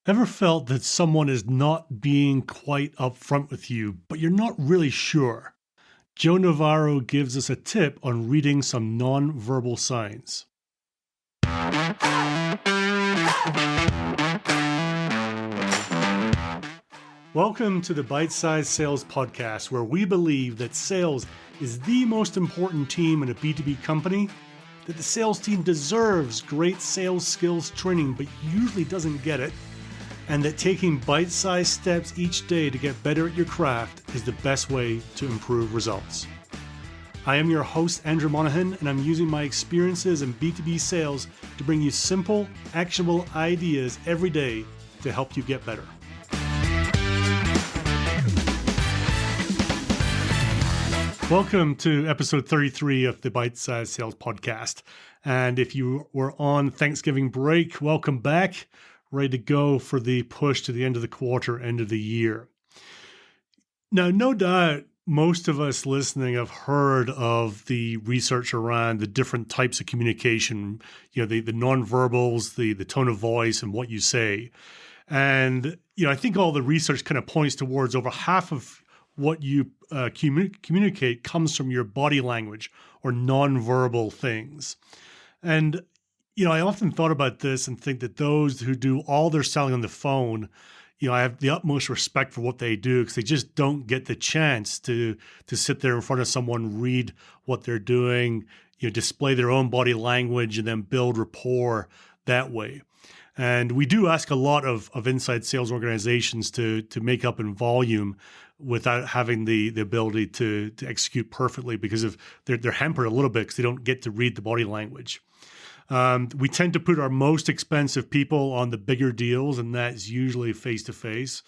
Ever felt that someone is not being quite upfront with you, but you're not really sure? Joe Navarro gives us a tip on reading some nonverbal signs. Welcome to the Bite Size Sales Podcast, where we believe that sales is the most important team in a B2B company, that the sales team deserves great sales skills training, but usually doesn't get it, and that taking bite-sized steps each day to get better at your craft is the best way to improve results. I am your host, Andrew Monahan, and I'm using my experiences in B2B sales to bring you simple, actionable ideas every day to help you get better. Welcome to episode 33 of the Bite Size Sales Podcast. And if you were on Thanksgiving break, welcome back. Ready to go for the push to the end of the quarter, end of the year. Now, no doubt most of us listening have heard of the research around the different types of communication, the nonverbals, the tone of voice, and what you say. And, I think all the research kind of points towards over half of what you communicate comes from your body language or nonverbal things. And I often thought about this and think that those who do all their selling on the phone, I have the utmost respect for what they do because they just don't get the chance to sit there in front of someone, read what they're doing, display their own body language and then build rapport that way. And we do ask a lot of inside sales organizations to make up in volume without having the ability to execute perfectly because of they're hampered a little bit because they don't get to read the body language. We tend to put our most expensive people on the bigger deals, and that's usually face-to-face.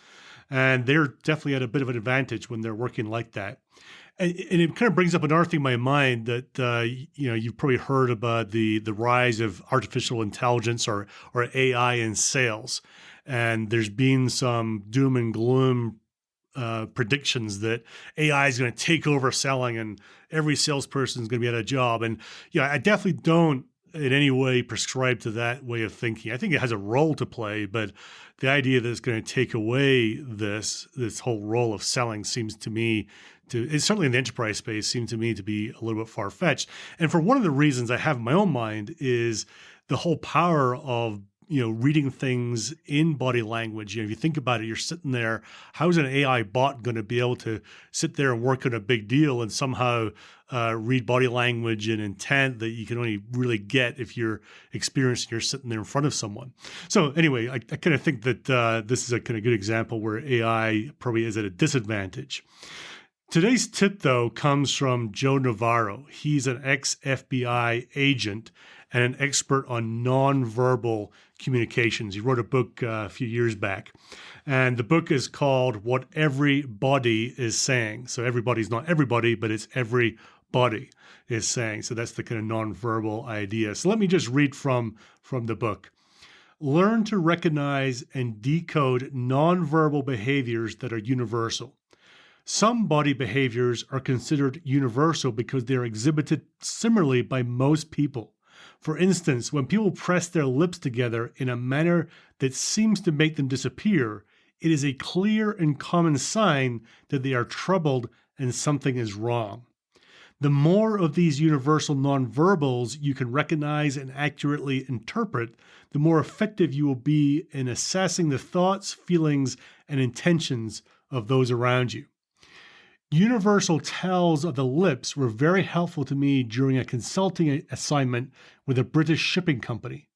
And they're definitely at a bit of an advantage when they're working like that. And it kind of brings up another thing in my mind that, you've probably heard about the rise of artificial intelligence or AI in sales. And there's been some doom and gloom predictions that AI is going to take over selling and every salesperson is going to be out of a job. And, I definitely don't in any way prescribe to that way of thinking. I think it has a role to play, but the idea that it's going to take away this whole role of selling seems to me it's certainly in the enterprise space, seems to me to be a little bit far-fetched. And for one of the reasons I have in my own mind is the whole power of reading things in body language. If you think about it, you're sitting there, how's an AI bot going to be able to sit there and work on a big deal and somehow read body language and intent that you can only really get if you're experienced and you're sitting there in front of someone? So anyway, I kind of think that this is a kind of good example where AI probably is at a disadvantage. Today's tip, though, comes from Joe Navarro. He's an ex-FBI agent and an expert on nonverbal communications. He wrote a book a few years back, and the book is called What Everybody is Saying. So everybody's not everybody, but it's everybody is saying. So that's the kind of nonverbal idea. So let me just read from the book. Learn to recognize and decode nonverbal behaviors that are universal. Some body behaviors are considered universal because they are exhibited similarly by most people. For instance, when people press their lips together in a manner that seems to make them disappear, it is a clear and common sign that they are troubled and something is wrong. The more of these universal nonverbals you can recognize and accurately interpret, the more effective you will be in assessing the thoughts, feelings, and intentions of those around you. Universal tells of the lips were very helpful to me during a consulting assignment with a British shipping company.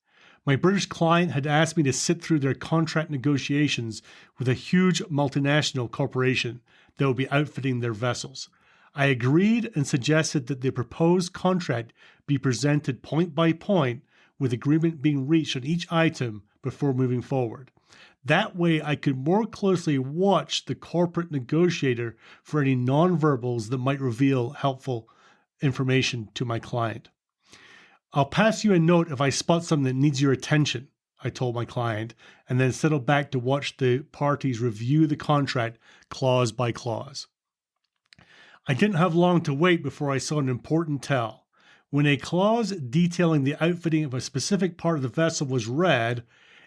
My British client had asked me to sit through their contract negotiations with a huge multinational corporation that would be outfitting their vessels. I agreed and suggested that the proposed contract be presented point by point, with agreement being reached on each item before moving forward. That way, I could more closely watch the corporate negotiator for any nonverbals that might reveal helpful information to my client. I'll pass you a note if I spot something that needs your attention, I told my client, and then settled back to watch the parties review the contract clause by clause. I didn't have long to wait before I saw an important tell. When a clause detailing the outfitting of a specific part of the vessel was read,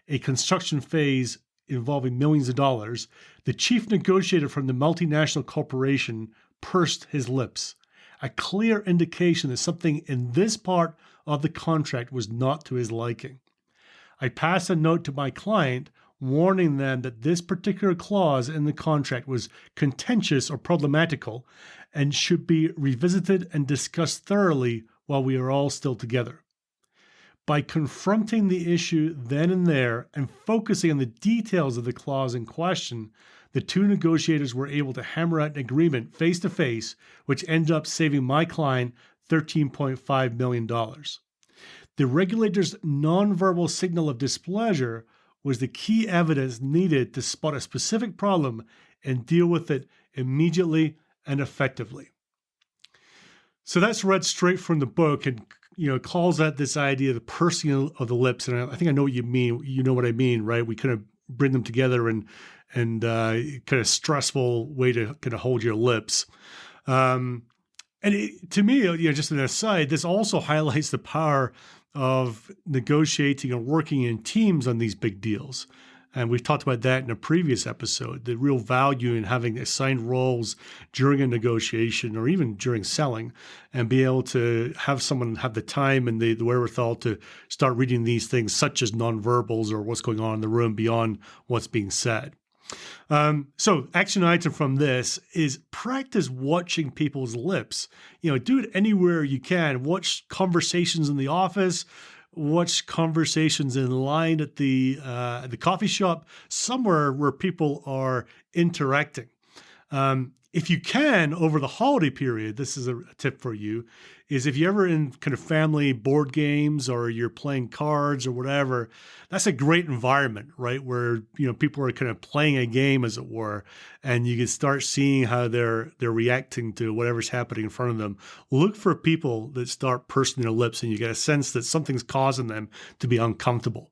a construction phase involving millions of dollars, the chief negotiator from the multinational corporation pursed his lips, a clear indication that something in this part of the contract was not to his liking. I passed a note to my client warning them that this particular clause in the contract was contentious or problematical and should be revisited and discussed thoroughly while we are all still together. By confronting the issue then and there and focusing on the details of the clause in question, the two negotiators were able to hammer out an agreement face to face, which ended up saving my client $13.5 million. The regulator's nonverbal signal of displeasure was the key evidence needed to spot a specific problem and deal with it immediately and effectively. So that's read straight from the book and calls out this idea of the pursing of the lips. And I think I know what you mean. You know what I mean, right? We kind of bring them together and kind of stressful way to kind of hold your lips. To me, just an aside, this also highlights the power of negotiating and working in teams on these big deals. And we've talked about that in a previous episode, the real value in having assigned roles during a negotiation or even during selling and be able to have someone have the time and the wherewithal to start reading these things such as nonverbals or what's going on in the room beyond what's being said. So action item from this is practice watching people's lips. Do it anywhere you can. Watch conversations in the office, watch conversations in line at the coffee shop, somewhere where people are interacting. If you can, over the holiday period, this is a tip for you, is if you're ever in kind of family board games or you're playing cards or whatever, that's a great environment, right? Where, people are kind of playing a game, as it were, and you can start seeing how they're reacting to whatever's happening in front of them. Look for people that start pursing their lips and you get a sense that something's causing them to be uncomfortable.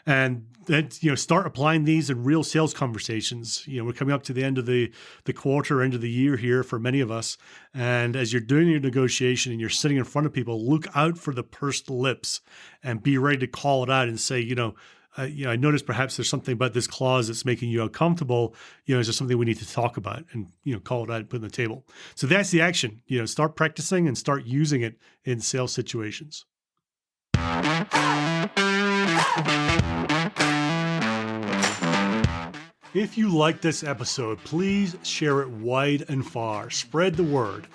And then, start applying these in real sales conversations. We're coming up to the end of the quarter, end of the year here for many of us. And as you're doing your negotiation and you're sitting in front of people, look out for the pursed lips and be ready to call it out and say, I noticed perhaps there's something about this clause that's making you uncomfortable. Is there something we need to talk about? And, call it out and put it on the table. So that's the action. Start practicing and start using it in sales situations. If you like this episode, please share it wide and far. Spread the word.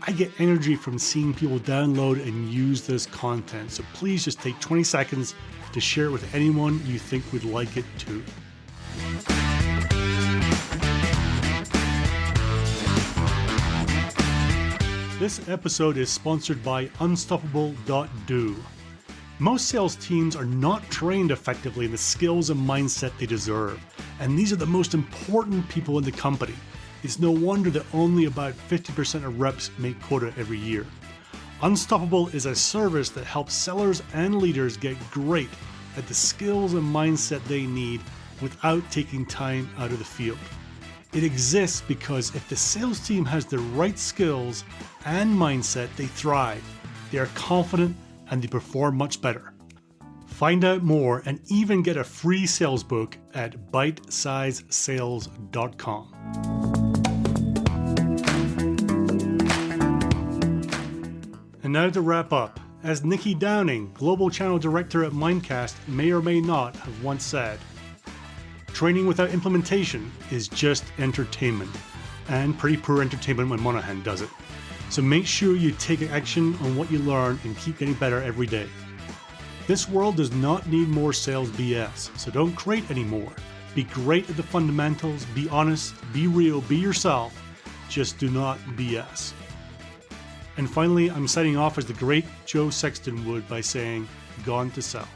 I get energy from seeing people download and use this content, so please just take 20 seconds to share it with anyone you think would like it too. This episode is sponsored by Unstoppable.do. Most sales teams are not trained effectively in the skills and mindset they deserve, and these are the most important people in the company. It's no wonder that only about 50% of reps make quota every year. Unstoppable is a service that helps sellers and leaders get great at the skills and mindset they need without taking time out of the field. It exists because if the sales team has the right skills and mindset, they thrive. They are confident and they perform much better. Find out more and even get a free sales book at bitesizesales.com. And now to wrap up, as Nikki Downing, Global Channel Director at Mimecast, may or may not have once said, training without implementation is just entertainment, and pretty poor entertainment when Monahan does it. So make sure you take action on what you learn and keep getting better every day. This world does not need more sales BS, so don't create any more. Be great at the fundamentals, be honest, be real, be yourself, just do not BS. And finally, I'm signing off as the great Joe Sexton would by saying, gone to sell.